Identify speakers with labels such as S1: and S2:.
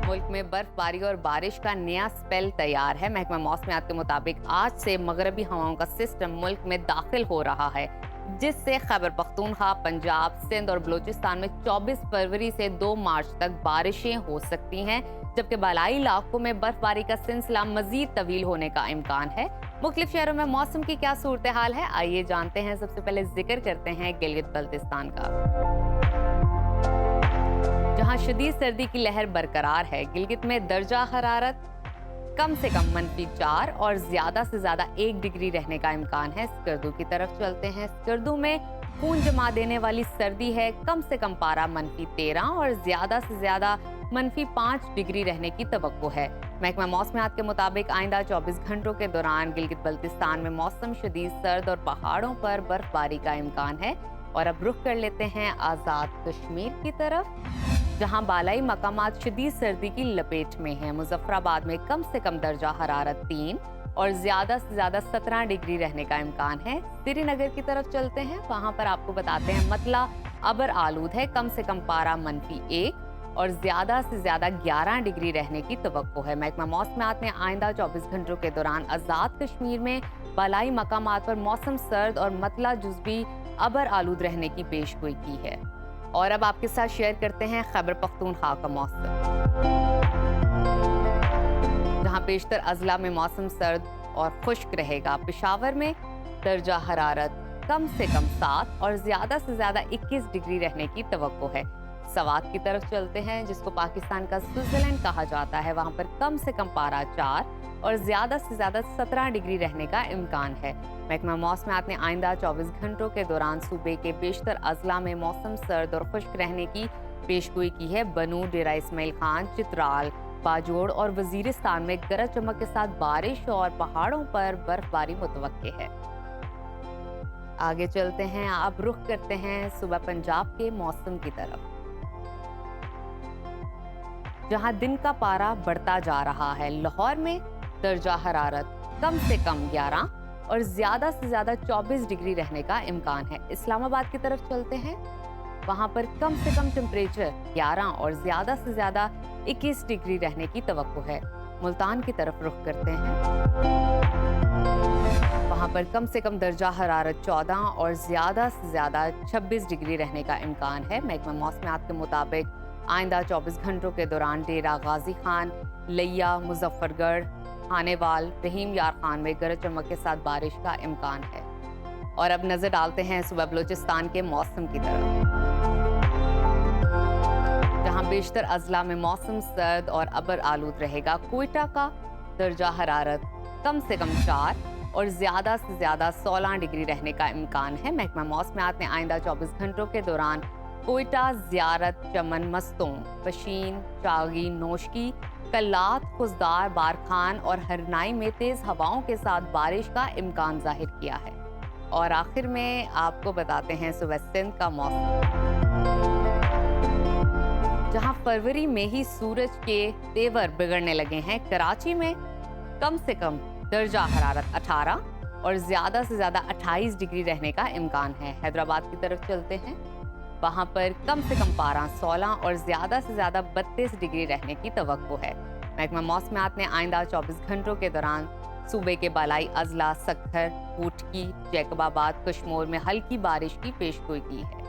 S1: मुल्क में बर्फबारी और बारिश का नया स्पेल तैयार है। महकमा मौसमियात के मुताबिक आज से मगरबी हवाओं का सिस्टम मुल्क में दाखिल हो रहा है, जिससे खैबर पख्तूनख्वा, पंजाब, सिंध और बलूचिस्तान में 24 फरवरी से 2 मार्च तक बारिशें हो सकती हैं, जबकि बालाई इलाकों में बर्फबारी का सिलसिला मजीद तवील होने का इम्कान है। मुख्तलिफ शहरों में मौसम की क्या सूरत हाल है, आइए जानते हैं। सबसे पहले जिक्र करते हैं गिलगित बल्तिस्तान का, जहां शदीद सर्दी की लहर बरकरार है। गिलगित में दर्जा हरारत कम से कम -4 और ज्यादा से ज्यादा 1 डिग्री रहने का इम्कान है। स्कर्दू की तरफ चलते हैं। स्कर्दू में खून जमा देने वाली सर्दी है। कम से कम पारा -13 और ज्यादा से ज्यादा -5 डिग्री रहने की तवक्को है। महकमा मौसमियात के मुताबिक आइंदा 24 घंटों के दौरान गिलगित बल्तिस्तान में मौसम शदीद सर्द और पहाड़ों पर बर्फबारी का इम्कान है। और अब रुख कर लेते हैं आज़ाद कश्मीर की तरफ, जहां बालाई मकामात शदीद सर्दी की लपेट में हैं। मुजफ्फराबाद में कम से कम दर्जा हरारत 3 और ज्यादा से ज्यादा 17 डिग्री रहने का इम्कान है। श्रीनगर की तरफ चलते हैं, वहां पर आपको बताते हैं मतला अबर आलूद है। कम से कम पारा -1 और ज्यादा से ज्यादा 11 डिग्री रहने की तवक्को है। महकमा मौसमियात ने आइंदा 24 घंटों के दौरान आज़ाद कश्मीर में बालाई मकामात पर मौसम सर्द और मतला जुज़वी अबर आलूद रहने की पेशगोई की है। और अब आपके साथ शेयर करते हैं खैबर पख्तूनख्वा का मौसम, जहां पेशतर अजला में मौसम सर्द और खुश्क रहेगा। पेशावर में दर्जा हरारत कम से कम 7 और ज्यादा से ज्यादा 21 डिग्री रहने की तवक्को है। सवात की तरफ चलते हैं, जिसको पाकिस्तान का स्विट्जरलैंड कहा जाता है। वहां पर कम से कम पारा 4 और ज्यादा से ज्यादा 17 डिग्री रहने का इम्कान है। महकमा मौसमियात ने आइंदा 24 घंटों के दौरान सूबे के बेशतर अजला में मौसम सर्द और खुश्क रहने की पेशगोई की है। बनू, डेरा इस्माइल खान, चित्राल, बाजोड़ और वजीरिस्तान में गरज चमक के साथ बारिश और पहाड़ों पर बर्फबारी मुतवक्के है। आगे चलते हैं, अब रुख करते हैं सुबह पंजाब के मौसम की तरफ, जहां दिन का पारा बढ़ता जा रहा है। लाहौर में दर्जा हरारत कम से कम 11 और ज्यादा से ज्यादा 24 डिग्री रहने का इम्कान है। इस्लामाबाद की तरफ चलते हैं, वहां पर कम से कम टेम्परेचर 11 और ज्यादा से ज्यादा 21 डिग्री रहने की तवक्को है। मुल्तान की तरफ रुख करते हैं, वहां पर कम से कम दर्जा हरारत 14 और ज्यादा से ज्यादा 26 डिग्री रहने का इम्कान है। महकमा मौसमियात के मुताबिक आइंदा 24 घंटों के दौरान डेरा गाजी खान, लिया, मुजफ्फरगढ़, खानेवाल, रहीम यार खान में गरज चमक के साथ बारिश का इम्कान है। और अब नजर डालते हैं सुबह बलूचिस्तान के मौसम की तरफ, जहां बेशतर अजला में मौसम सर्द और अबर आलूद रहेगा। कोयटा का दर्जा हरारत कम से कम 4 और ज्यादा से ज्यादा 16 डिग्री रहने का इम्कान है। महकमा मौसमियात ने आइंदा 24 घंटों के दौरान कोयटा, ज़ियारत, चमन, मस्तों, पशीन, चागी, नोशकी, कल्लात, खुजदार, बारखान और हरनाई में तेज़ हवाओं के साथ बारिश का इम्कान जाहिर किया है। और आखिर में आपको बताते हैं सुबह सिंध का मौसम, जहां फरवरी में ही सूरज के तेवर बिगड़ने लगे हैं। कराची में कम से कम दर्जा हरारत 18 और ज़्यादा से ज़्यादा 28 डिग्री रहने का इम्कान है। हैदराबाद की तरफ चलते हैं, वहां पर कम से कम पारा 16 और ज्यादा से ज्यादा 32 डिग्री रहने की तवक्को है। महकमा मौसमियात ने आइंदा 24 घंटों के दौरान सूबे के बालाई अजला, सक्खर, कोटकी, जैकबाबाद, कश्मोर में हल्की बारिश की पेशगोई की है।